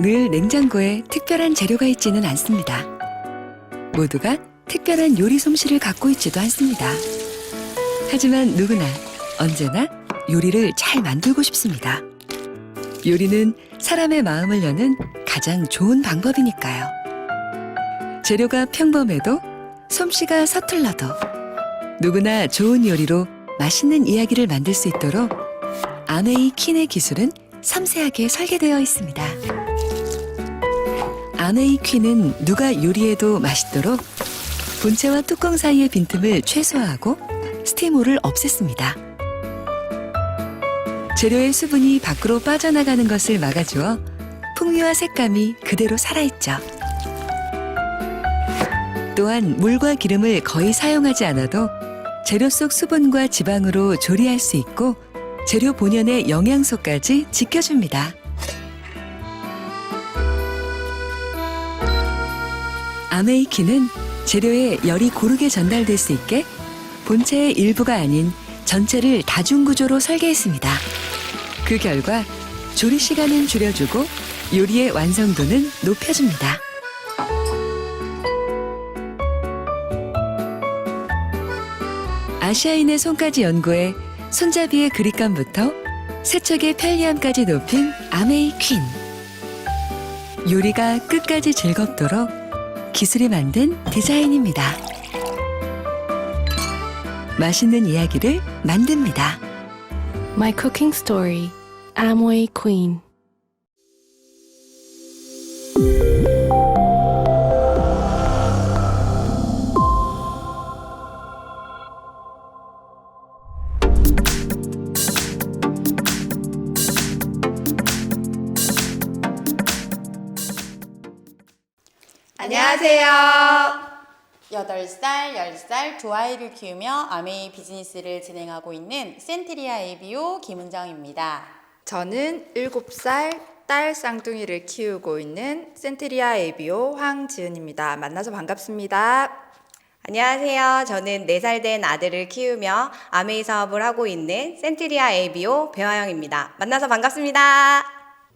늘 냉장고에 특별한 재료가 있지는 않습니다. 모두가 특별한 요리 솜씨를 갖고 있지도 않습니다. 하지만 누구나 언제나 요리를 잘 만들고 싶습니다. 요리는 사람의 마음을 여는 가장 좋은 방법이니까요. 재료가 평범해도 솜씨가 서툴러도 누구나 좋은 요리로 맛있는 이야기를 만들 수 있도록 아메이 퀸의 기술은 섬세하게 설계되어 있습니다. 아메이 퀸은 누가 요리해도 맛있도록 본체와 뚜껑 사이의 빈틈을 최소화하고 스팀홀을 없앴습니다. 재료의 수분이 밖으로 빠져나가는 것을 막아주어 풍미와 색감이 그대로 살아있죠. 또한 물과 기름을 거의 사용하지 않아도 재료 속 수분과 지방으로 조리할 수 있고 재료 본연의 영양소까지 지켜줍니다. 아메이키는 재료에 열이 고르게 전달될 수 있게 본체의 일부가 아닌 전체를 다중구조로 설계했습니다. 그 결과 조리 시간은 줄여주고 요리의 완성도는 높여줍니다. 아시아인의 손까지 연구해 손잡이의 그립감부터 세척의 편리함까지 높인 아메이 퀸. 요리가 끝까지 즐겁도록 기술이 만든 디자인입니다. 맛있는 이야기를 만듭니다. My cooking story, Amway Queen. 안녕하세요. 8살, 10살 두 아이를 키우며 아메이 비즈니스를 진행하고 있는 센트리아 ABO 김은정입니다. 저는 7살 딸 쌍둥이를 키우고 있는 센트리아 ABO 황지은입니다. 만나서 반갑습니다. 안녕하세요. 저는 4살 된 아들을 키우며 아메이 사업을 하고 있는 센트리아 ABO 배화영입니다. 만나서 반갑습니다.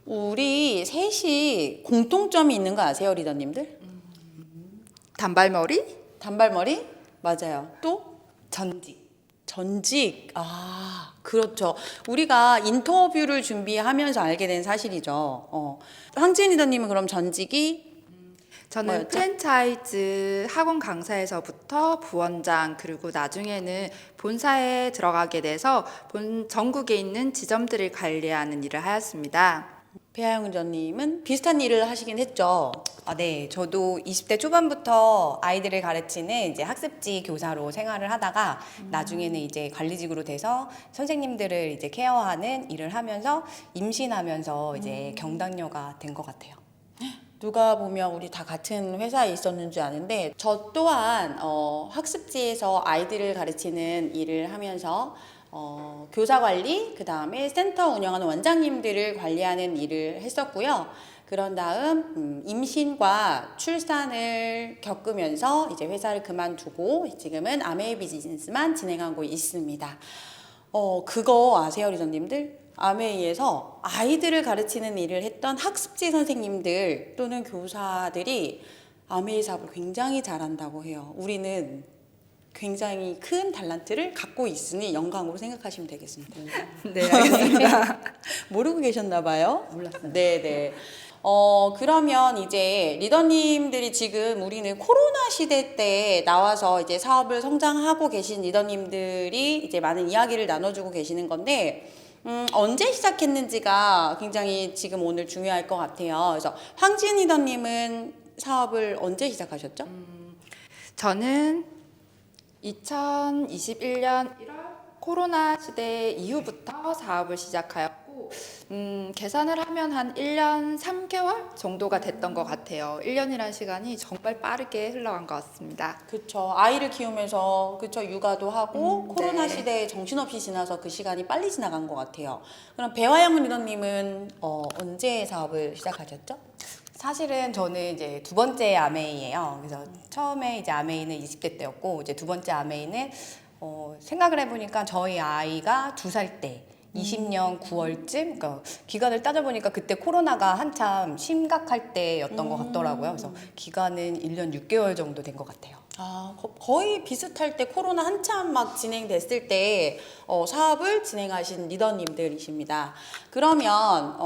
우리 셋이 공통점이 있는 거 아세요, 리더님들? 단발머리? 단발머리? 맞아요. 또 전직. 그렇죠. 우리가 인터뷰를 준비하면서 알게 된 사실이죠. 황지은 리더님은 그럼 전직이 저는 뭐였죠? 프랜차이즈 학원 강사에서부터 부원장 그리고 나중에는 본사에 들어가게 돼서 전국에 있는 지점들을 관리하는 일을 하였습니다. 배하영 리더님은 비슷한 일을 하시긴 했죠. 네. 저도 20대 초반부터 아이들을 가르치는 이제 학습지 교사로 생활을 하다가 나중에는 이제 관리직으로 돼서 선생님들을 이제 케어하는 일을 하면서 임신하면서 이제 경당녀가 된 것 같아요. 누가 보면 우리 다 같은 회사에 있었는 줄 아는데 저 또한 학습지에서 아이들을 가르치는 일을 하면서 교사 관리, 그 다음에 센터 운영하는 원장님들을 관리하는 일을 했었고요. 그런 다음 임신과 출산을 겪으면서 이제 회사를 그만두고 지금은 아메이 비즈니스만 진행하고 있습니다. 그거 아세요, 리더님들? 아메이에서 아이들을 가르치는 일을 했던 학습지 선생님들 또는 교사들이 아메이 사업을 굉장히 잘한다고 해요. 우리는 굉장히 큰 달란트를 갖고 있으니 영광으로 생각하시면 되겠습니다. 네, 알겠습니다. 모르고 계셨나 봐요? 몰랐어요. 네네. 그러면 이제 리더님들이 지금 우리는 코로나 시대 때 나와서 이제 사업을 성장하고 계신 리더님들이 이제 많은 이야기를 나눠주고 계시는 건데, 언제 시작했는지가 굉장히 지금 오늘 중요할 것 같아요. 그래서 황지은 리더님은 사업을 언제 시작하셨죠? 저는 2021년 1월 코로나 시대 이후부터 사업을 시작하였고 계산을 하면 한 1년 3개월 정도가 됐던 것 같아요. 1년이라는 시간이 정말 빠르게 흘러간 것 같습니다. 그쵸. 아이를 키우면서 그쵸, 육아도 하고 코로나 네. 시대에 정신없이 지나서 그 시간이 빨리 지나간 것 같아요. 그럼 배화영 리더님은 언제 사업을 시작하셨죠? 사실은 저는 이제 두 번째 아메이예요. 그래서 처음에 이제 아메이는 20대 때였고 이제 두 번째 아메이는 생각을 해보니까 저희 아이가 2살 때 20년 9월쯤, 그러니까 기간을 따져보니까 그때 코로나가 한참 심각할 때였던 것 같더라고요. 그래서 기간은 1년 6개월 정도 된 것 같아요. 아, 거의 비슷할 때 코로나 한참 막 진행됐을 때 사업을 진행하신 리더님들이십니다. 그러면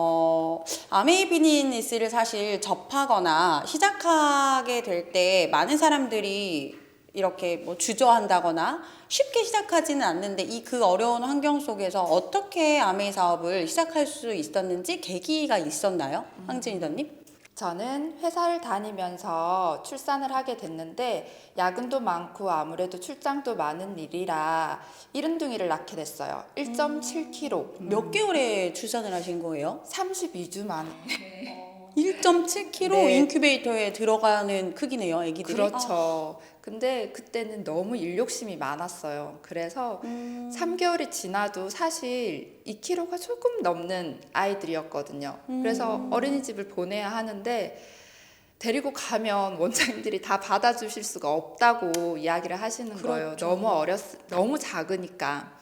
아메이 비즈니스를 사실 접하거나 시작하게 될 때 많은 사람들이 이렇게 뭐 주저한다거나 쉽게 시작하지는 않는데 그 어려운 환경 속에서 어떻게 아메이 사업을 시작할 수 있었는지 계기가 있었나요? 황진 리더님? 저는 회사를 다니면서 출산을 하게 됐는데 야근도 많고 아무래도 출장도 많은 일이라 이른둥이를 낳게 됐어요. 1.7kg. 몇 개월에 출산을 하신 거예요? 32주 만에. 1.7kg 네. 인큐베이터에 들어가는 크기네요, 아기들이. 그렇죠. 근데 그때는 너무 일 욕심이 많았어요. 그래서 3개월이 지나도 사실 2kg가 조금 넘는 아이들이었거든요. 그래서 어린이집을 보내야 하는데 데리고 가면 원장님들이 다 받아주실 수가 없다고 이야기를 하시는 거예요. 그렇죠. 너무 작으니까.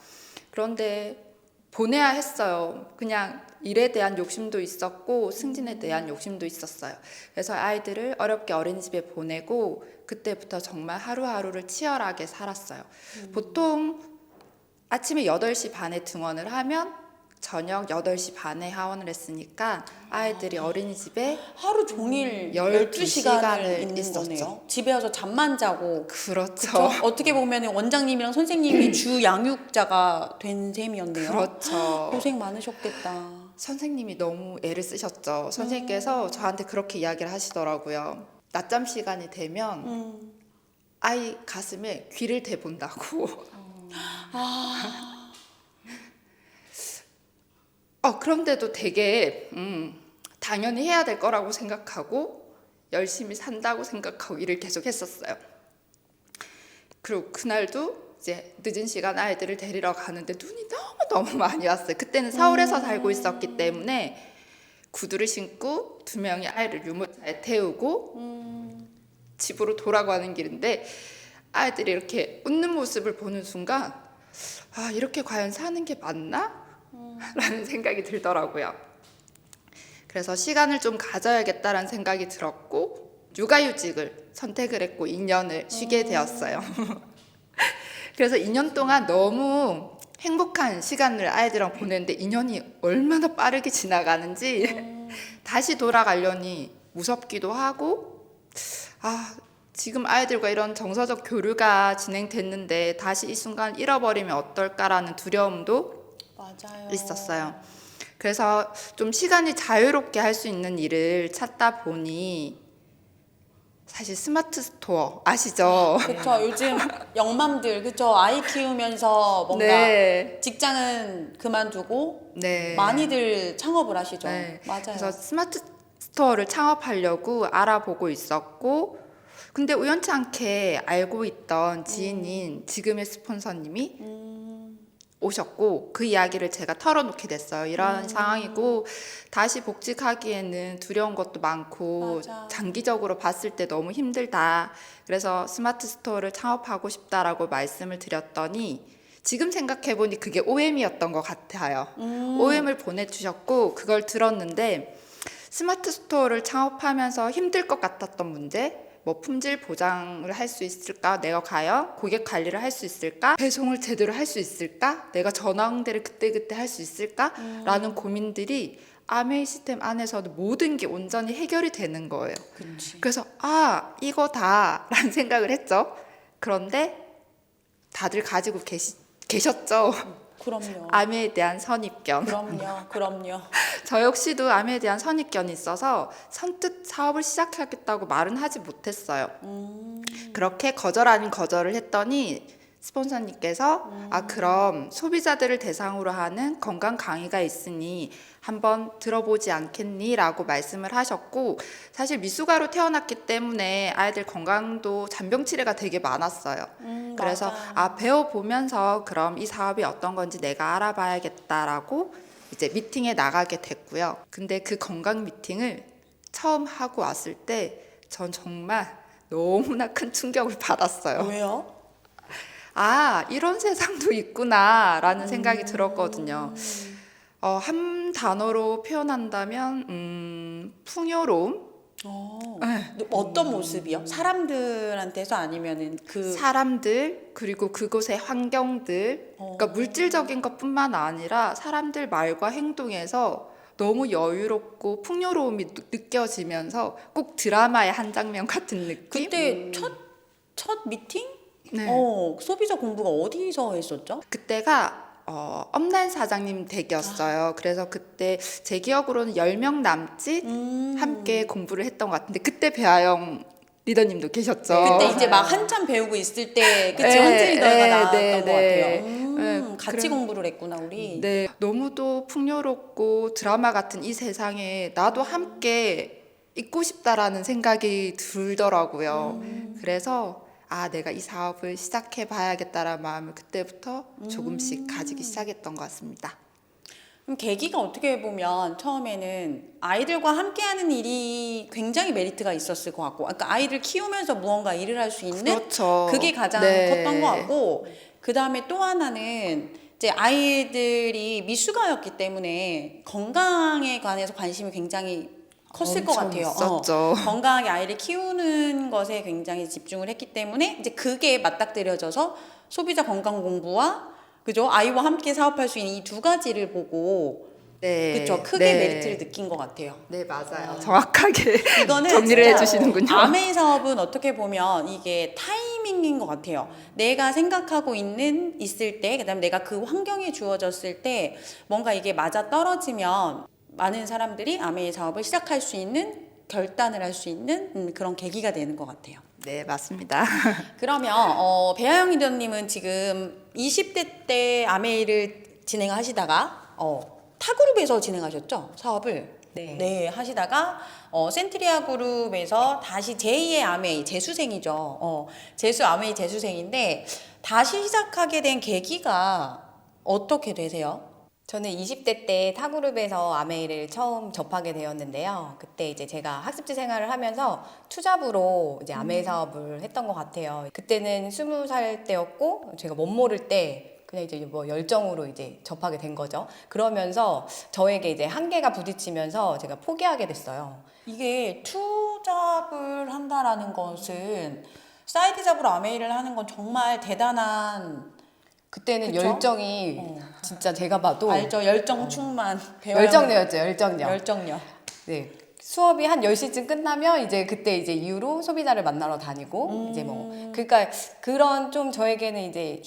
그런데 보내야 했어요. 그냥 일에 대한 욕심도 있었고 승진에 대한 욕심도 있었어요. 그래서 아이들을 어렵게 어린이집에 보내고 그때부터 정말 하루하루를 치열하게 살았어요. 보통 아침에 8시 반에 등원을 하면 저녁 8시 반에 하원을 했으니까 아이들이 어린이집에 하루 종일 12 12시간을 시간을 있는 있었죠. 거네요. 집에 와서 잠만 자고. 그렇죠. 그쵸? 어떻게 보면 원장님이랑 선생님이 주 양육자가 된 셈이었네요. 그렇죠. 고생 많으셨겠다. 선생님이 너무 애를 쓰셨죠. 선생님께서 저한테 그렇게 이야기를 하시더라고요. 낮잠 시간이 되면 아이 가슴에 귀를 대본다고. 그런데도 되게 당연히 해야 될 거라고 생각하고 열심히 산다고 생각하고 일을 계속 했었어요. 그리고 그날도 이제 늦은 시간 아이들을 데리러 가는데 눈이 너무 많이 왔어요. 그때는 서울에서 살고 있었기 때문에 구두를 신고 2명이 아이를 유모차에 태우고 집으로 돌아가는 길인데 아이들이 이렇게 웃는 모습을 보는 순간 이렇게 과연 사는 게 맞나? 라는 생각이 들더라고요. 그래서 시간을 좀 가져야겠다라는 생각이 들었고 육아휴직을 선택을 했고 2년을 쉬게 되었어요. 그래서 2년 동안 너무 행복한 시간을 아이들이랑 보냈는데 2년이 얼마나 빠르게 지나가는지 다시 돌아가려니 무섭기도 하고 지금 아이들과 이런 정서적 교류가 진행됐는데 다시 이 순간 잃어버리면 어떨까라는 두려움도 맞아요. 있었어요. 그래서 좀 시간이 자유롭게 할 수 있는 일을 찾다 보니 사실 스마트 스토어 아시죠? 그쵸. 요즘 영맘들, 그쵸. 아이 키우면서 뭔가 네. 직장은 그만두고 네. 많이들 창업을 하시죠. 네. 맞아요. 그래서 스마트 스토어를 창업하려고 알아보고 있었고 근데 우연치 않게 알고 있던 지인인 지금의 스폰서님이 오셨고 그 이야기를 제가 털어놓게 됐어요. 이런 상황이고 다시 복직하기에는 두려운 것도 많고 맞아. 장기적으로 봤을 때 너무 힘들다. 그래서 스마트 스토어를 창업하고 싶다라고 말씀을 드렸더니 지금 생각해보니 그게 OM이었던 것 같아요. OM을 보내주셨고 그걸 들었는데 스마트 스토어를 창업하면서 힘들 것 같았던 문제 뭐 품질 보장을 할 수 있을까? 내가 과연 고객 관리를 할 수 있을까? 배송을 제대로 할 수 있을까? 내가 전화 응대를 그때그때 할 수 있을까? 라는 고민들이 아메이 시스템 안에서도 모든 게 온전히 해결이 되는 거예요. 그치. 그래서 이거다 라는 생각을 했죠. 그런데 다들 가지고 계셨죠. 그럼요. 아메에 대한 선입견. 그럼요. 저 역시도 아메에 대한 선입견이 있어서 선뜻 사업을 시작하겠다고 말은 하지 못했어요. 그렇게 거절 아닌 거절을 했더니 스폰서님께서 그럼 소비자들을 대상으로 하는 건강 강의가 있으니 한번 들어보지 않겠니? 라고 말씀을 하셨고 사실 미숙아로 태어났기 때문에 아이들 건강도 잔병 치레가 되게 많았어요. 그래서 맞아. 배워보면서 그럼 이 사업이 어떤 건지 내가 알아봐야겠다라고 이제 미팅에 나가게 됐고요. 근데 그 건강 미팅을 처음 하고 왔을 때 전 정말 너무나 큰 충격을 받았어요. 왜요? 이런 세상도 있구나라는 생각이 들었거든요. 한 단어로 표현한다면 풍요로움? 어떤 모습이요? 사람들한테서 아니면은 그 사람들 그리고 그곳의 환경들 그러니까 물질적인 것뿐만 아니라 사람들 말과 행동에서 너무 여유롭고 풍요로움이 느껴지면서 꼭 드라마의 한 장면 같은 느낌? 그때 첫 미팅? 네. 소비자 공부가 어디서 했었죠? 그때가 엄란 사장님 댁이었어요. 그래서 그때 제 기억으로는 10명 남짓 함께 공부를 했던 것 같은데 그때 배아영 리더님도 계셨죠. 그때 이제 막 한참 배우고 있을 때 그치 네, 헌트 리더가 네, 나왔던 네, 것 네. 같아요. 같이 그럼- 공부를 했구나 우리. 네, 너무도 풍요롭고 드라마 같은 이 세상에 나도 함께 있고 싶다라는 생각이 들더라고요. 그래서 내가 이 사업을 시작해 봐야겠다라는 마음을 그때부터 조금씩 가지기 시작했던 것 같습니다. 그럼 계기가 어떻게 보면 처음에는 아이들과 함께하는 일이 굉장히 메리트가 있었을 것 같고, 그러니까 아이를 키우면서 무언가 일을 할 수 있는 그렇죠. 그게 가장 네. 컸던 것 같고, 그 다음에 또 하나는 이제 아이들이 미숙아였기 때문에 건강에 관해서 관심이 굉장히 컸을 것 엄청 같아요. 있었죠. 건강하게 아이를 키우는 것에 굉장히 집중을 했기 때문에 이제 그게 맞닥뜨려져서 소비자 건강 공부와 그죠? 아이와 함께 사업할 수 있는 이 두 가지를 보고 네, 그쵸? 크게 네. 메리트를 느낀 것 같아요. 네, 맞아요. 정확하게 이거는 정리를 진짜 해주시는군요. 아메이 사업은 어떻게 보면 이게 타이밍인 것 같아요. 내가 생각하고 있을 때, 그다음에 내가 그 환경에 주어졌을 때 뭔가 이게 맞아 떨어지면 많은 사람들이 아메이 사업을 시작할 수 있는 결단을 할 수 있는 그런 계기가 되는 것 같아요. 네, 맞습니다. 그러면 배아영 리더님은 지금 20대 때 아메이를 진행하시다가 타그룹에서 진행하셨죠? 사업을. 네. 하시다가 센트리아 그룹에서 다시 제2의 아메이 재수생이죠. 재수 아메이 재수생인데 다시 시작하게 된 계기가 어떻게 되세요? 저는 20대 때 타그룹에서 아메이를 처음 접하게 되었는데요. 그때 이제 제가 학습지 생활을 하면서 투잡으로 이제 아메이 사업을 했던 것 같아요. 그때는 20살 때였고 제가 못 모를 때 그냥 이제 뭐 열정으로 이제 접하게 된 거죠. 그러면서 저에게 이제 한계가 부딪히면서 제가 포기하게 됐어요. 이게 투잡을 한다라는 것은 사이드 잡으로 아메이를 하는 건 정말 대단한 그때는 그쵸? 열정이 진짜 제가 봐도 알죠? 열정 충만 배아영 열정녀였죠, 열정녀. 열정녀. 네. 수업이 한 10시쯤 끝나면 이제 그때 이제 이후로 소비자를 만나러 다니고 이제 뭐 그러니까 그런 좀 저에게는 이제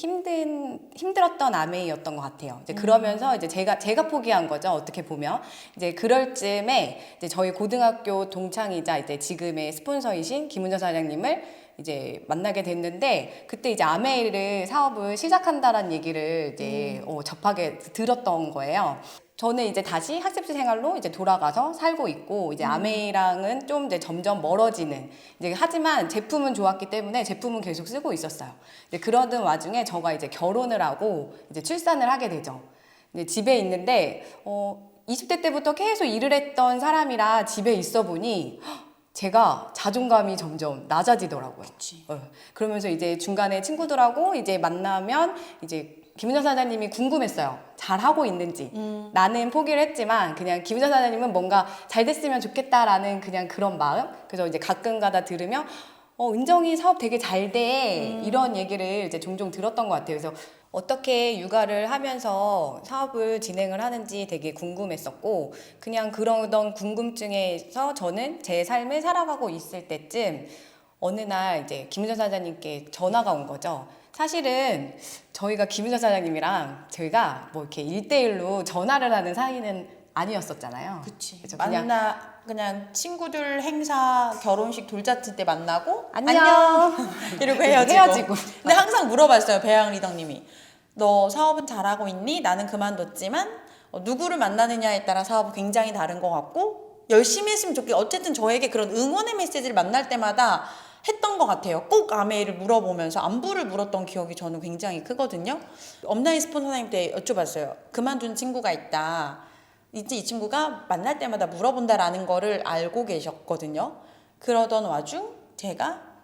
힘들었던 아메이였던 것 같아요. 이제 그러면서 이제 제가 포기한 거죠. 어떻게 보면 이제 그럴 쯤에 이제 저희 고등학교 동창이자 이제 지금의 스폰서이신 김은정 사장님을 이제 만나게 됐는데 그때 이제 아메이를 사업을 시작한다라는 얘기를 이제 접하게 들었던 거예요. 저는 이제 다시 학습지 생활로 이제 돌아가서 살고 있고 이제 아메이랑은 좀 이제 점점 멀어지는 이제 하지만 제품은 좋았기 때문에 제품은 계속 쓰고 있었어요. 이제 그러던 와중에 저가 이제 결혼을 하고 이제 출산을 하게 되죠. 이제 집에 있는데 20대 때부터 계속 일을 했던 사람이라 집에 있어 보니 제가 자존감이 점점 낮아지더라고요. 그러면서 이제 중간에 친구들하고 이제 만나면 이제 김은정 사장님이 궁금했어요. 잘하고 있는지. 나는 포기를 했지만 그냥 김은정 사장님은 뭔가 잘 됐으면 좋겠다라는 그냥 그런 마음. 그래서 이제 가끔 가다 들으면 은정이 사업 되게 잘 돼. 이런 얘기를 이제 종종 들었던 것 같아요. 그래서 어떻게 육아를 하면서 사업을 진행을 하는지 되게 궁금했었고 그냥 그러던 궁금증에서 저는 제 삶을 살아가고 있을 때쯤 어느 날 이제 김은정 사장님께 전화가 온 거죠. 사실은 저희가 김은정 사장님이랑 저희가 뭐 이렇게 1대1로 전화를 하는 사이는 아니었었잖아요. 그치. 그래서 그냥 친구들 행사 결혼식 돌잔치 때 만나고 안녕. 이러고 헤어지고. 헤어지고. 근데 항상 물어봤어요. 배아영 리더님이. 너 사업은 잘하고 있니? 나는 그만뒀지만 누구를 만나느냐에 따라 사업은 굉장히 다른 것 같고 열심히 했으면 좋겠고 어쨌든 저에게 그런 응원의 메시지를 만날 때마다 했던 것 같아요. 꼭 아메이를 물어보면서 안부를 물었던 기억이 저는 굉장히 크거든요. 업라인 스폰서님한테 여쭤봤어요. 그만둔 친구가 있다. 이제 이 친구가 만날 때마다 물어본다라는 거를 알고 계셨거든요. 그러던 와중 제가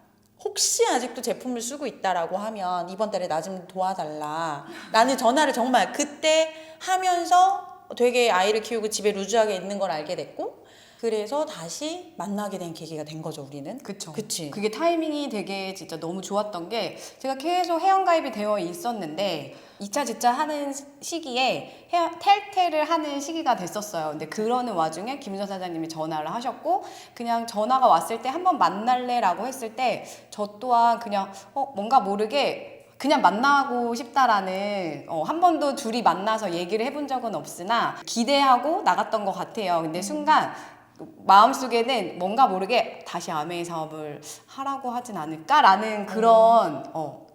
혹시 아직도 제품을 쓰고 있다라고 하면 이번 달에 나 좀 도와달라. 나는 전화를 정말 그때 하면서 되게 아이를 키우고 집에 루즈하게 있는 걸 알게 됐고 그래서 다시 만나게 된 계기가 된 거죠, 우리는. 그쵸. 그치. 그게 타이밍이 되게 진짜 너무 좋았던 게 제가 계속 회원가입이 되어 있었는데 2차 지차 하는 시기에 탈퇴를 하는 시기가 됐었어요. 근데 그러는 와중에 김윤선 사장님이 전화를 하셨고 그냥 전화가 왔을 때 한번 만날래라고 했을 때 저 또한 그냥 뭔가 모르게 그냥 만나고 싶다라는 한 번도 둘이 만나서 얘기를 해본 적은 없으나 기대하고 나갔던 것 같아요. 근데 순간 마음속에는 뭔가 모르게 다시 아메이 사업을 하라고 하진 않을까라는 그런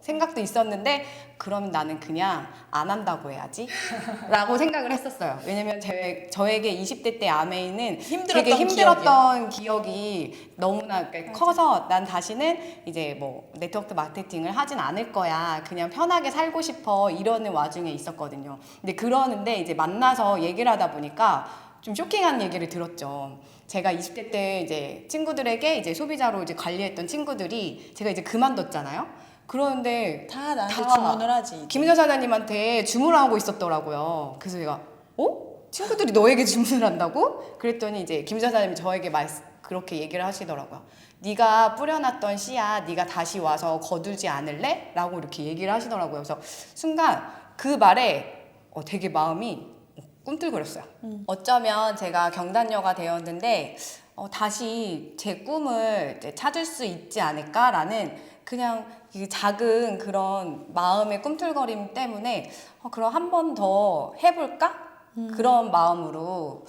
생각도 있었는데 그러면 나는 그냥 안 한다고 해야지 라고 생각을 했었어요. 왜냐면 저에게 20대 때 아메이는 되게 힘들었던 기억이 너무나 커서 난 다시는 이제 뭐 네트워크 마케팅을 하진 않을 거야. 그냥 편하게 살고 싶어 이러는 와중에 있었거든요. 근데 그러는데 이제 만나서 얘기를 하다 보니까 좀 쇼킹한 얘기를 들었죠. 제가 20대 때 이제 친구들에게 이제 소비자로 이제 관리했던 친구들이 제가 이제 그만뒀잖아요. 그러는데 다 나한테 주문을 하지. 김윤선 사장님한테 주문을 하고 있었더라고요. 그래서 제가 친구들이 너에게 주문을 한다고? 그랬더니 이제 김윤선 사장님이 저에게 그렇게 얘기를 하시더라고요. 네가 뿌려놨던 씨앗 네가 다시 와서 거두지 않을래? 라고 이렇게 얘기를 하시더라고요. 그래서 순간 그 말에 되게 마음이 꿈틀거렸어요. 어쩌면 제가 경단녀가 되었는데 다시 제 꿈을 이제 찾을 수 있지 않을까라는 그냥 이 작은 그런 마음의 꿈틀거림 때문에 그럼 한 번 더 해볼까? 그런 마음으로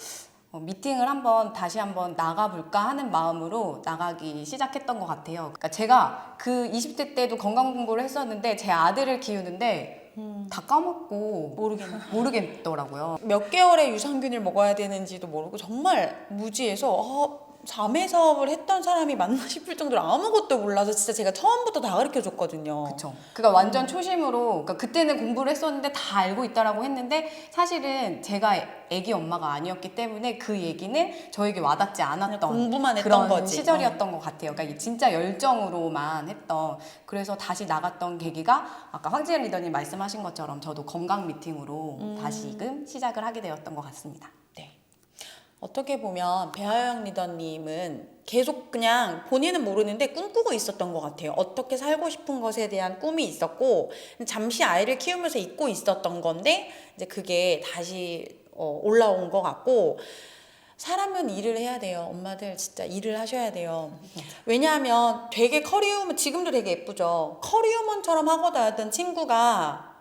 미팅을 다시 한번 나가볼까 하는 마음으로 나가기 시작했던 것 같아요. 그러니까 제가 그 20대 때도 건강 공부를 했었는데 제 아들을 키우는데 다 까먹고 모르겠더라고요. 몇 개월의 유산균을 먹어야 되는지도 모르고 정말 무지해서 자매 사업을 했던 사람이 맞나 싶을 정도로 아무것도 몰라서 진짜 제가 처음부터 다 가르쳐 줬거든요. 그렇죠. 그러니까 완전 초심으로 그러니까 그때는 공부를 했었는데 다 알고 있다라고 했는데 사실은 제가 애기 엄마가 아니었기 때문에 그 얘기는 저에게 와닿지 않았던 공부만 했던 그런 거지. 시절이었던 것 같아요. 그러니까 진짜 열정으로만 했던 그래서 다시 나갔던 계기가 아까 황지연 리더님 말씀하신 것처럼 저도 건강 미팅으로 다시금 시작을 하게 되었던 것 같습니다. 네. 어떻게 보면 배아영 리더님은 계속 그냥 본인은 모르는데 꿈꾸고 있었던 것 같아요. 어떻게 살고 싶은 것에 대한 꿈이 있었고 잠시 아이를 키우면서 잊고 있었던 건데 이제 그게 다시 올라온 것 같고 사람은 일을 해야 돼요. 엄마들 진짜 일을 하셔야 돼요. 왜냐하면 되게 커리우먼 지금도 되게 예쁘죠. 커리우먼처럼 하고 다녔던 친구가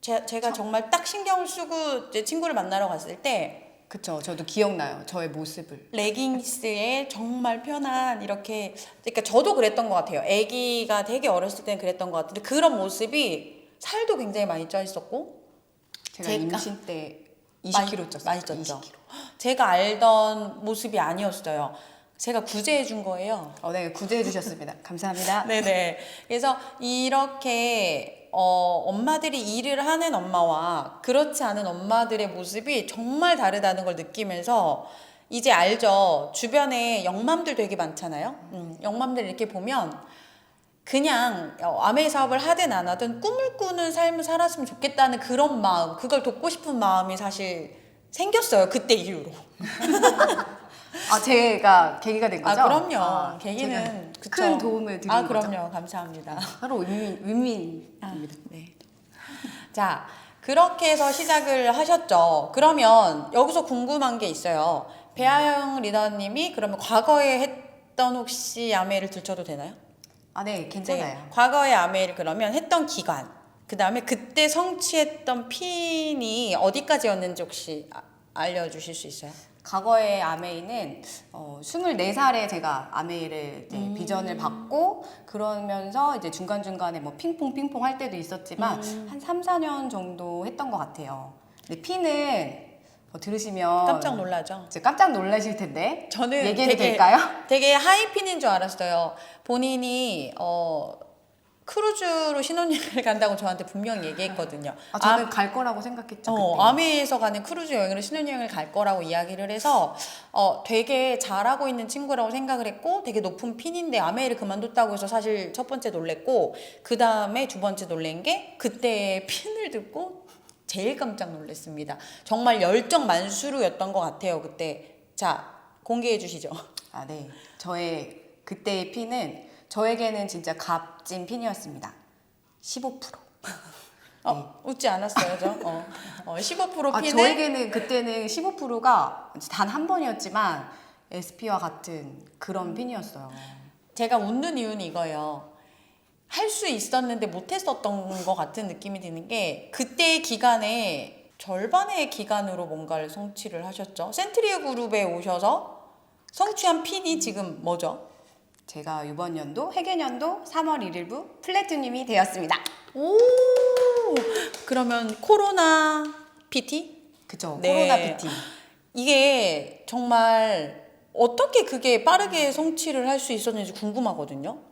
제가 정말 딱 신경을 쓰고 제 친구를 만나러 갔을 때 그쵸. 저도 기억나요. 저의 모습을. 레깅스에 정말 편한 이렇게 그러니까 저도 그랬던 것 같아요. 아기가 되게 어렸을 때는 그랬던 것 같은데 그런 모습이 살도 굉장히 많이 쪄 있었고 제가 임신 때 20kg 쪘어요. 많이 쪘죠. 20kg. 제가 알던 모습이 아니었어요. 제가 구제해 준 거예요. 네, 구제해 주셨습니다. 감사합니다. 네네. 그래서 이렇게 엄마들이 일을 하는 엄마와 그렇지 않은 엄마들의 모습이 정말 다르다는 걸 느끼면서 이제 알죠. 주변에 영맘들 되게 많잖아요. 영맘들 이렇게 보면 그냥 아메이 사업을 하든 안 하든 꿈을 꾸는 삶을 살았으면 좋겠다는 그런 마음, 그걸 돕고 싶은 마음이 사실 생겼어요. 그때 이후로. 제가 계기가 된 거죠? 그럼요. 계기는 그쵸. 큰 도움을 드린 거죠. 그럼요. 감사합니다. 바로 윈윈. 네. 자, 그렇게 해서 시작을 하셨죠. 그러면 여기서 궁금한 게 있어요. 배아영 리더님이 그러면 과거에 했던 혹시 아메이를 들춰도 되나요? 네, 괜찮아요. 네. 과거의 아메이를 그러면 했던 기간, 그 다음에 그때 성취했던 핀이 어디까지였는지 혹시 알려주실 수 있어요? 과거의 아메이는 24살에 제가 아메이를 이제 비전을 받고 그러면서 이제 중간중간에 뭐 핑퐁 할 때도 있었지만 한 3, 4년 정도 했던 것 같아요. 근데 핀은 들으시면 깜짝 놀라죠? 이제 깜짝 놀라실 텐데 저는 얘기해도 될까요? 되게 하이핀인 줄 알았어요. 본인이 크루즈로 신혼여행을 간다고 저한테 분명히 얘기했거든요. 저는 갈 거라고 생각했죠. 그때. 아메이에서 가는 크루즈 여행으로 신혼여행을 갈 거라고 이야기를 해서 되게 잘하고 있는 친구라고 생각을 했고 되게 높은 핀인데 아메이를 그만뒀다고 해서 사실 첫 번째 놀랬고 그 다음에 두 번째 놀란 게 그때 핀을 듣고 제일 깜짝 놀랐습니다. 정말 열정 만수르였던 것 같아요, 그때. 자, 공개해 주시죠. 아, 네. 저의 그때의 핀은 저에게는 진짜 값진 핀이었습니다. 15%. 웃지 않았어요, 저? 15% 아, 핀에 저에게는 그때는 15%가 단 한 번이었지만 SP와 같은 그런 핀이었어요. 제가 웃는 이유는 이거예요. 할 수 있었는데 못했었던 것 같은 느낌이 드는 게 그때의 기간에 절반의 기간으로 뭔가를 성취를 하셨죠. 센트리아 그룹에 오셔서 성취한 핀이 지금 뭐죠? 제가 이번 연도 회계년도 3월 1일부 플래티넘이 되었습니다. 오, 그러면 코로나 PT? 그쵸? 네. 코로나 PT. 이게 정말 어떻게 그게 빠르게 성취를 할 수 있었는지 궁금하거든요.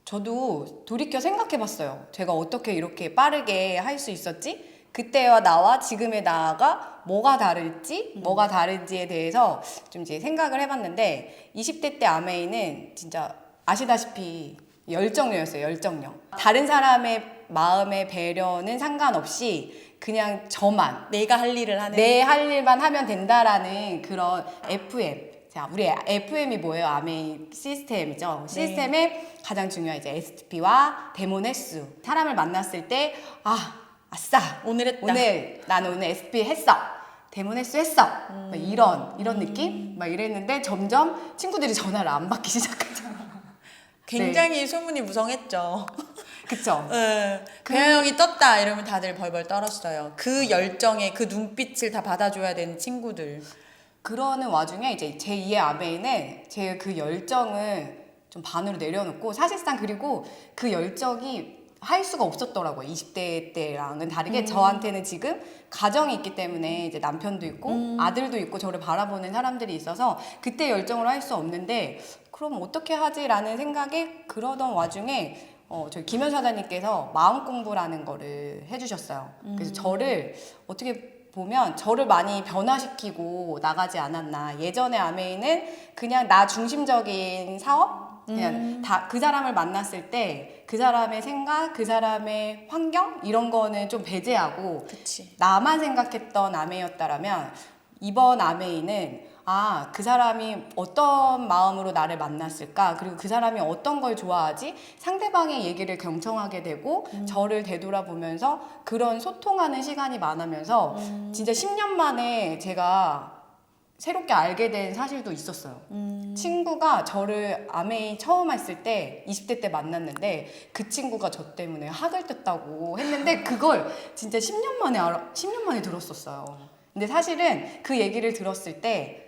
저도 돌이켜 생각해봤어요. 제가 어떻게 이렇게 빠르게 할 수 있었지? 그때와 나와 지금의 나가 뭐가 다를지, 뭐가 다른지에 대해서 좀 이제 생각을 해봤는데 20대 때 아메이는 진짜 아시다시피 열정녀였어요. 열정녀. 다른 사람의 마음의 배려는 상관없이 그냥 저만 내가 할 일을 하는 내 할 일만 하면 된다라는 그런 FM. 자, 우리 FM이 뭐예요? 아메이 시스템이죠. 네. 시스템의 가장 중요한 이제 SP와 데몬 횟수. 사람을 만났을 때, 아싸. 오늘 했다. 나는 오늘 SP 했어. 데몬 횟수 했어. 막 이런 느낌? 막 이랬는데 점점 친구들이 전화를 안 받기 시작하죠. 굉장히 소문이 무성했죠. 그쵸? 배아영이 떴다 이러면 다들 벌벌 떨었어요. 그 열정에 그 눈빛을 다 받아줘야 되는 친구들. 그러는 와중에 이제 제2의 아메이는 제 그 열정을 좀 반으로 내려놓고 사실상 그리고 그 열정이 할 수가 없었더라고요. 20대 때랑은 다르게 저한테는 지금 가정이 있기 때문에 이제 남편도 있고 아들도 있고 저를 바라보는 사람들이 있어서 그때 열정으로 할 수 없는데 그럼 어떻게 하지라는 생각에 그러던 와중에 저희 김현 사장님께서 마음 공부라는 거를 해주셨어요. 그래서 저를 어떻게 보면 저를 많이 변화시키고 나가지 않았나. 예전에 아메이는 그냥 나 중심적인 사업? 그냥 다 그 사람을 만났을 때 그 사람의 생각, 그 사람의 환경 이런 거는 좀 배제하고 그치. 나만 생각했던 아메이였다라면 이번 아메이는 그 사람이 어떤 마음으로 나를 만났을까? 그리고 그 사람이 어떤 걸 좋아하지? 상대방의 얘기를 경청하게 되고 저를 되돌아보면서 그런 소통하는 시간이 많으면서 진짜 10년 만에 제가 새롭게 알게 된 사실도 있었어요. 친구가 저를 아메이 처음 했을 때 20대 때 만났는데 그 친구가 저 때문에 학을 떴다고 했는데 그걸 진짜 10년 만에 들었었어요. 근데 사실은 그 얘기를 들었을 때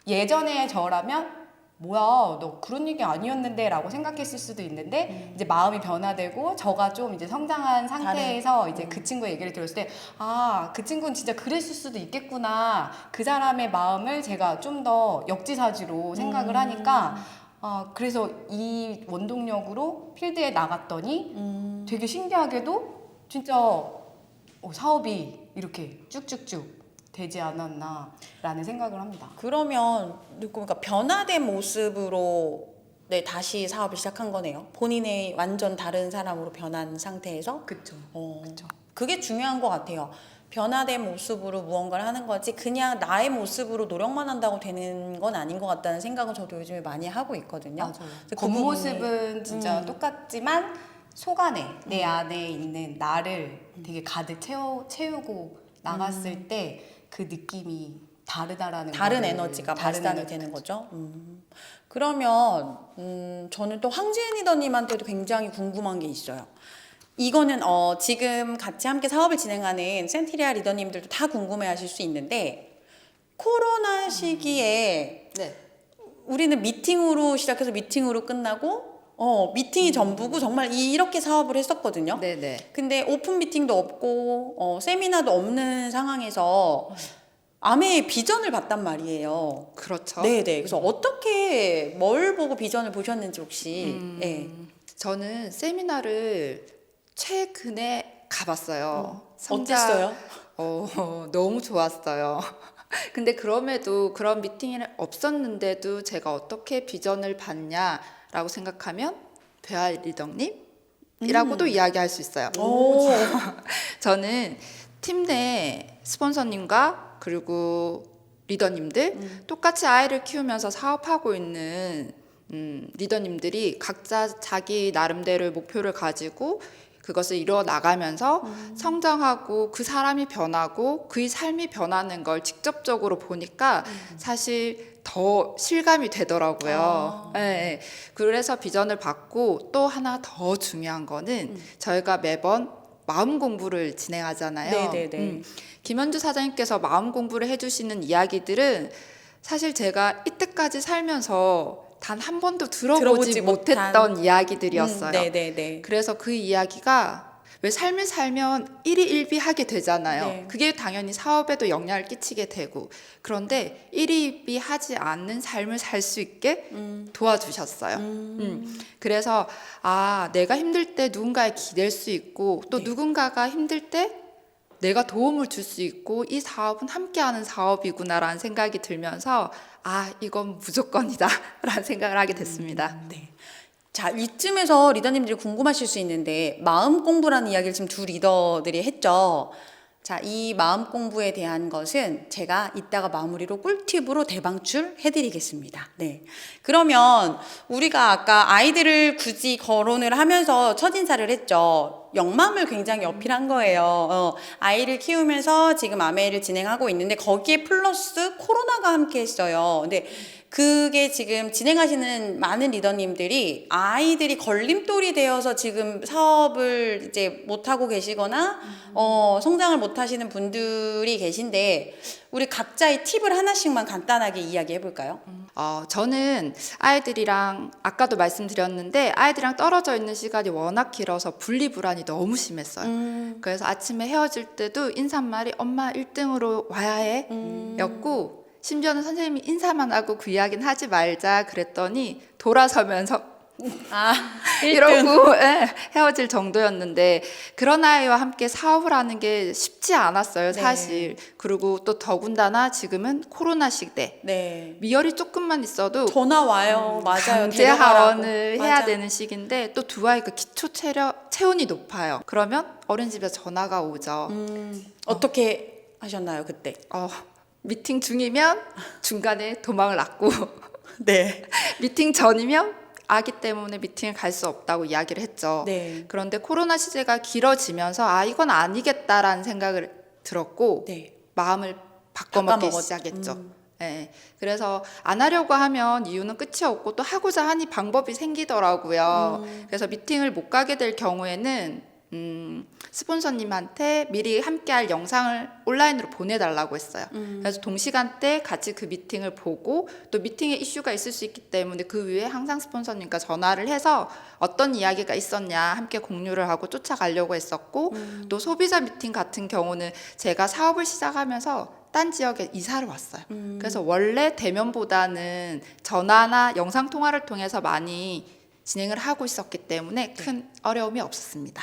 예전에 저라면 뭐야 너 그런 얘기 아니었는데 라고 생각했을 수도 있는데 이제 마음이 변화되고 저가 좀 이제 성장한 상태에서 이제 그 친구의 얘기를 들었을 때 그 친구는 진짜 그랬을 수도 있겠구나 그 사람의 마음을 제가 좀 더 역지사지로 생각을 하니까 그래서 이 원동력으로 필드에 나갔더니 되게 신기하게도 진짜 사업이 이렇게 쭉쭉쭉 되지 않았나라는 생각을 합니다. 그러면 그러니까 변화된 모습으로 다시 사업을 시작한 거네요. 본인의 완전 다른 사람으로 변한 상태에서. 그렇죠. 그쵸. 그게 중요한 것 같아요. 변화된 모습으로 무언가를 하는 거지 그냥 나의 모습으로 노력만 한다고 되는 건 아닌 것 같다는 생각은 저도 요즘에 많이 하고 있거든요. 맞아요. 그 겉모습은 진짜 똑같지만 속 안에 내 안에 있는 나를 되게 가득 채우고 나갔을 때 그 느낌이 다르다라는 다른 거를 에너지가 다른 발산이 에너지. 되는 거죠. 그러면 저는 또 황지은 리더님한테도 굉장히 궁금한 게 있어요. 이거는 지금 같이 함께 사업을 진행하는 센트리아 리더님들도 다 궁금해하실 수 있는데 코로나 시기에 네. 우리는 미팅으로 시작해서 미팅으로 끝나고 미팅이 전부고 정말 이렇게 사업을 했었거든요. 네네. 근데 오픈 미팅도 없고 세미나도 없는 상황에서 아메의 비전을 봤단 말이에요. 그렇죠. 네네. 그래서 어떻게 뭘 보고 비전을 보셨는지 혹시. 네. 저는 세미나를 최근에 가봤어요. 어땠어요? 너무 좋았어요. 근데 그럼에도 그런 미팅이 없었는데도 제가 어떻게 비전을 봤냐라고 생각하면 배아 리더님이라고도 이야기할 수 있어요. 오. 저는 팀 내 스폰서님과 그리고 리더님들 똑같이 아이를 키우면서 사업하고 있는 리더님들이 각자 자기 나름대로의 목표를 가지고 그것을 이루어 나가면서 성장하고 그 사람이 변하고 그의 삶이 변하는 걸 직접적으로 보니까 사실 더 실감이 되더라고요. 네. 그래서 비전을 받고 또 하나 더 중요한 거는 저희가 매번 마음 공부를 진행하잖아요. 네네네. 김현주 사장님께서 마음 공부를 해주시는 이야기들은 사실 제가 이때까지 살면서 단 한 번도 들어보지 못했던 이야기들이었어요. 네네네. 그래서 그 이야기가 왜 삶을 살면 일희일비하게 되잖아요. 네. 그게 당연히 사업에도 영향을 끼치게 되고 그런데 일희일비하지 않는 삶을 살 수 있게 도와주셨어요. 그래서 내가 힘들 때 누군가에 기댈 수 있고 또 누군가가 힘들 때 내가 도움을 줄 수 있고 이 사업은 함께하는 사업이구나라는 생각이 들면서 이건 무조건이다 라는 생각을 하게 됐습니다. 네. 자, 이쯤에서 리더님들이 궁금하실 수 있는데 마음 공부라는 이야기를 지금 두 리더들이 했죠. 자, 이 마음 공부에 대한 것은 제가 이따가 마무리로 꿀팁으로 대방출 해드리겠습니다. 네. 그러면 우리가 아까 아이들을 굳이 거론을 하면서 첫인사를 했죠. 역맘을 굉장히 어필한 거예요. 아이를 키우면서 지금 아메를 진행하고 있는데 거기에 플러스 코로나가 함께 했어요. 근데 그게 지금 진행하시는 많은 리더님들이 아이들이 걸림돌이 되어서 지금 사업을 이제 못하고 계시거나 성장을 못하시는 분들이 계신데 우리 각자의 팁을 하나씩만 간단하게 이야기해 볼까요? 저는 아이들이랑 아까도 말씀드렸는데 아이들이랑 떨어져 있는 시간이 워낙 길어서 분리불안이 너무 심했어요. 그래서 아침에 헤어질 때도 인사말이 엄마 1등으로 와야 해 였고 심지어는 선생님이 인사만 하고 그 이야기는 하지 말자 그랬더니 돌아서면서 이러고 헤어질 정도였는데 그런 아이와 함께 사업을 하는 게 쉽지 않았어요 사실. 그리고 또 더군다나 지금은 코로나 시대 미열이 조금만 있어도 전화 와요. 맞아요. 강제 하원을 해야 되는 시기인데 또 두 아이가 기초 체온이 높아요. 그러면 어린이집에서 전화가 오죠. 어떻게 하셨나요 그때? 미팅 중이면 중간에 도망을 났고 네. 미팅 전이면 아기 때문에 미팅을 갈 수 없다고 이야기를 했죠. 네. 그런데 코로나 시대가 길어지면서 이건 아니겠다라는 생각을 들었고 마음을 바꿔먹기 시작했죠. 네. 그래서 안 하려고 하면 이유는 끝이 없고 또 하고자 하니 방법이 생기더라고요. 그래서 미팅을 못 가게 될 경우에는 스폰서님한테 미리 함께할 영상을 온라인으로 보내달라고 했어요. 그래서 동시간대 같이 그 미팅을 보고 또 미팅에 이슈가 있을 수 있기 때문에 그 위에 항상 스폰서님과 전화를 해서 어떤 이야기가 있었냐 함께 공유를 하고 쫓아가려고 했었고 또 소비자 미팅 같은 경우는 제가 사업을 시작하면서 딴 지역에 이사를 왔어요. 그래서 원래 대면보다는 전화나 영상통화를 통해서 많이 진행을 하고 있었기 때문에 큰 어려움이 없었습니다.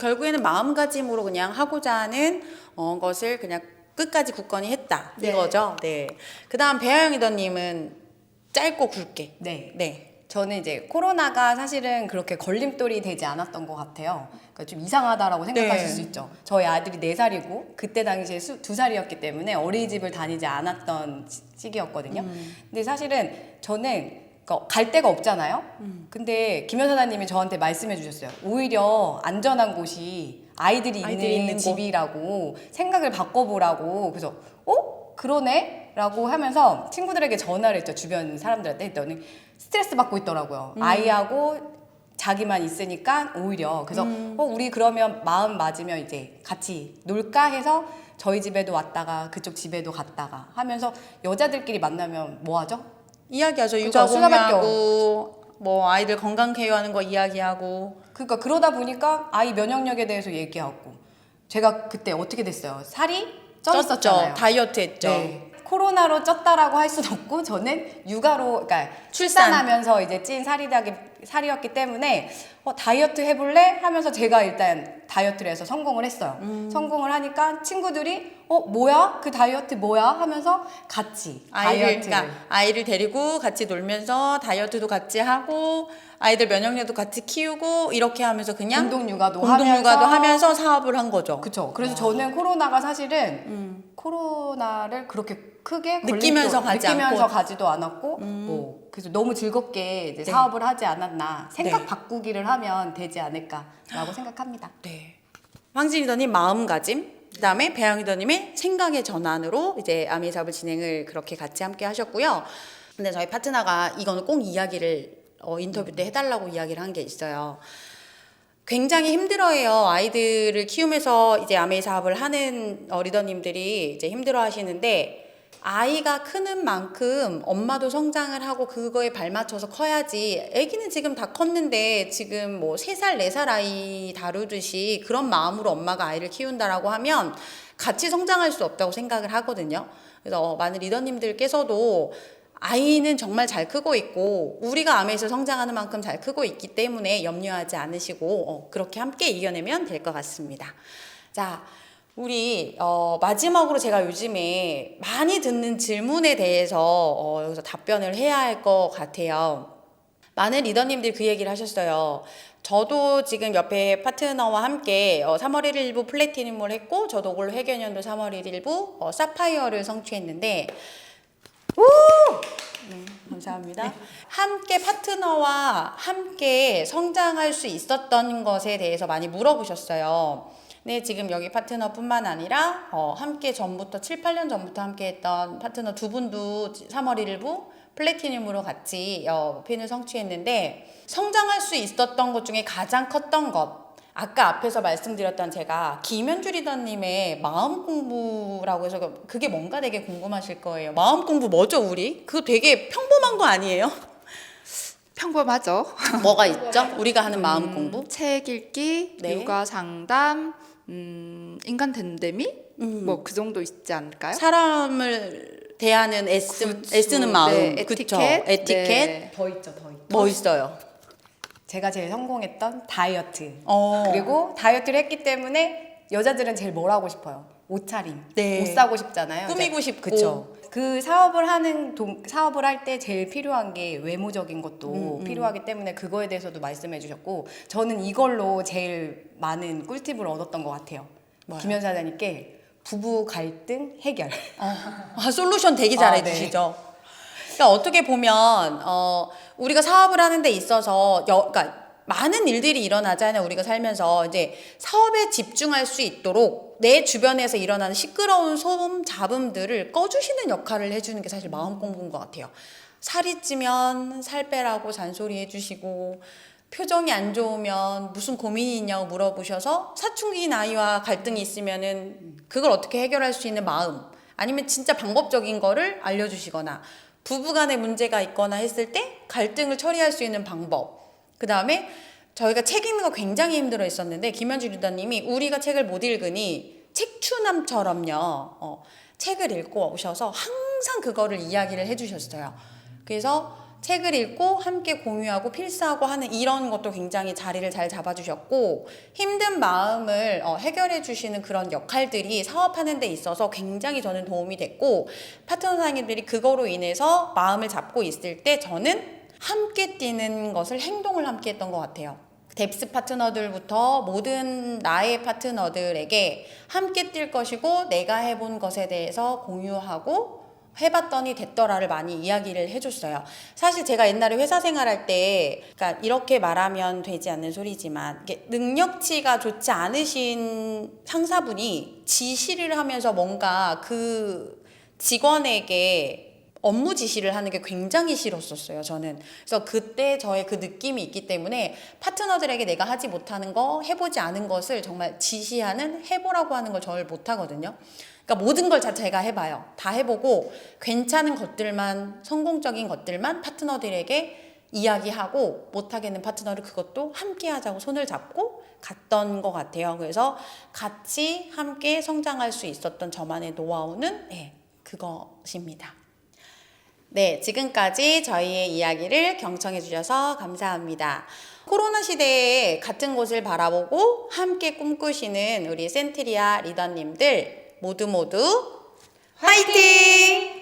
결국에는 마음가짐으로 그냥 하고자 하는 것을 그냥 끝까지 굳건히 했다 이거죠. 네. 그다음 배아영 리더님은 짧고 굵게. 네. 저는 이제 코로나가 사실은 그렇게 걸림돌이 되지 않았던 것 같아요. 그러니까 좀 이상하다라고 생각하실 수 있죠. 저희 아들이 4살이고 그때 당시에 2살이었기 때문에 어린이집을 다니지 않았던 시기였거든요. 근데 사실은 저는 갈 데가 없잖아요. 근데 김 여사님이 저한테 말씀해 주셨어요. 오히려 안전한 곳이 아이들이 있는 집이라고 생각을 바꿔보라고. 그래서 그러네? 라고 하면서 친구들에게 전화를 했죠. 주변 사람들한테 했더니 스트레스 받고 있더라고요. 아이하고 자기만 있으니까 오히려. 그래서 우리 그러면 마음 맞으면 이제 같이 놀까 해서 저희 집에도 왔다가 그쪽 집에도 갔다가 하면서 여자들끼리 만나면 뭐 하죠? 이야기하죠. 육아 공유하고 뭐 아이들 건강 케어하는 거 이야기하고. 그러니까 그러다 보니까 아이 면역력에 대해서 얘기하고. 제가 그때 어떻게 됐어요? 살이 쪘었잖아요. 다이어트 했죠. 네. 코로나로 쪘다라고 할 수는 없고 저는 육아로 그러니까 출산하면서 이제 찐 살이었기 때문에 다이어트 해볼래? 하면서 제가 일단 다이어트를 해서 성공을 했어요. 성공을 하니까 친구들이 뭐야? 그 다이어트 뭐야? 하면서 같이 다이어트를. 그러니까 아이를 데리고 같이 놀면서 다이어트도 같이 하고 아이들 면역력도 같이 키우고 이렇게 하면서 그냥 공동 육아도 하면서 사업을 한 거죠. 그쵸. 그래서 저는 코로나가 사실은 코로나를 그렇게 크게 느끼면서 느끼면서 않고. 가지도 않았고 뭐 그래서 너무 즐겁게 이제 사업을 하지 않았나 생각 네. 바꾸기를 하면 되지 않을까라고 생각합니다. 네. 황진 리더님 마음가짐, 그다음에 배영 리더님의 생각의 전환으로 이제 아미 사업을 진행을 그렇게 같이 함께 하셨고요. 근데 저희 파트너가 이거는 꼭 이야기를 인터뷰 때 해달라고 이야기를 한 게 있어요. 굉장히 힘들어해요. 아이들을 키우면서 이제 아메이 사업을 하는 리더님들이 이제 힘들어 하시는데 아이가 크는 만큼 엄마도 성장을 하고 그거에 발맞춰서 커야지. 아기는 지금 다 컸는데 지금 뭐 3살, 4살 아이 다루듯이 그런 마음으로 엄마가 아이를 키운다라고 하면 같이 성장할 수 없다고 생각을 하거든요. 그래서 많은 리더님들께서도 아이는 정말 잘 크고 있고 우리가 암에서 성장하는 만큼 잘 크고 있기 때문에 염려하지 않으시고 그렇게 함께 이겨내면 될 것 같습니다. 자, 우리 마지막으로 제가 요즘에 많이 듣는 질문에 대해서 여기서 답변을 해야 할 것 같아요. 많은 리더님들이 그 얘기를 하셨어요. 저도 지금 옆에 파트너와 함께 3월 1일부 플래티넘을 했고 저도 올 회계년도 3월 1일부 사파이어를 성취했는데 감사합니다. 함께 파트너와 함께 성장할 수 있었던 것에 대해서 많이 물어보셨어요. 네, 지금 여기 파트너뿐만 아니라 함께 전부터 7, 8년 전부터 함께 했던 파트너 두 분도 3월 1일부 플래티넘으로 같이 핀을 성취했는데 성장할 수 있었던 것 중에 가장 컸던 것 아까 앞에서 말씀드렸던 제가 김현주 리더님의 마음 공부라고 해서 그게 뭔가 되게 궁금하실 거예요. 마음 공부 뭐죠 우리? 그거 되게 평범한 거 아니에요? 평범하죠. 뭐가 있죠? 우리가 하는 마음 공부? 책 읽기, 네. 육아 상담, 인간 됨됨이 뭐 그 정도 있지 않을까요? 사람을 대하는 애쓰는 마음, 네, 그쵸? 에티켓. 에티켓. 네. 더 있죠, 더 있죠. 뭐 있어요? 제가 제일 성공했던 다이어트. 어. 그리고 다이어트를 했기 때문에 여자들은 제일 뭘 하고 싶어요? 옷차림. 네. 옷 사고 싶잖아요. 꾸미고 이제. 싶고. 그쵸. 그 사업을 할 때 제일 필요한 게 외모적인 것도 필요하기 때문에 그거에 대해서도 말씀해 주셨고 저는 이걸로 제일 많은 꿀팁을 얻었던 것 같아요. 뭐요? 김현 사장님께 부부 갈등 해결. 솔루션 되게 잘 아, 해주시죠. 그러니까 어떻게 보면 우리가 사업을 하는 데 있어서 그러니까 많은 일들이 일어나잖아요. 우리가 살면서 이제 사업에 집중할 수 있도록 내 주변에서 일어나는 시끄러운 소음, 잡음들을 꺼주시는 역할을 해주는 게 사실 마음 공부인 것 같아요. 살이 찌면 살 빼라고 잔소리 해주시고 표정이 안 좋으면 무슨 고민이 있냐고 물어보셔서 사춘기인 아이와 갈등이 있으면은 그걸 어떻게 해결할 수 있는 마음 아니면 진짜 방법적인 거를 알려주시거나 부부간에 문제가 있거나 했을 때 갈등을 처리할 수 있는 방법 그 다음에 저희가 책 읽는 거 굉장히 힘들어 했었는데 김현주 리더님이 우리가 책을 못 읽으니 책추남처럼요 책을 읽고 오셔서 항상 그거를 이야기를 해주셨어요. 그래서 책을 읽고 함께 공유하고 필사하고 하는 이런 것도 굉장히 자리를 잘 잡아주셨고 힘든 마음을 해결해 주시는 그런 역할들이 사업하는 데 있어서 굉장히 저는 도움이 됐고 파트너 사장님들이 그거로 인해서 마음을 잡고 있을 때 저는 함께 뛰는 것을 행동을 함께 했던 것 같아요. 뎁스 파트너들부터 모든 나의 파트너들에게 함께 뛸 것이고 내가 해본 것에 대해서 공유하고 해봤더니 됐더라를 많이 이야기를 해줬어요. 사실 제가 옛날에 회사 생활할 때 그러니까 이렇게 말하면 되지 않는 소리지만 이게 능력치가 좋지 않으신 상사분이 지시를 하면서 뭔가 그 직원에게 업무 지시를 하는 게 굉장히 싫었었어요, 저는. 그래서 그때 저의 그 느낌이 있기 때문에 파트너들에게 내가 하지 못하는 거, 해보지 않은 것을 정말 지시하는, 해보라고 하는 걸 절 못하거든요. 그러니까 모든 걸 제가 해봐요. 다 해보고 괜찮은 것들만, 성공적인 것들만 파트너들에게 이야기하고 못하겠는 파트너를 그것도 함께 하자고 손을 잡고 갔던 것 같아요. 그래서 같이 함께 성장할 수 있었던 저만의 노하우는 그것입니다. 네, 지금까지 저희의 이야기를 경청해 주셔서 감사합니다. 코로나 시대에 같은 곳을 바라보고 함께 꿈꾸시는 우리 센트리아 리더님들 모두 화이팅!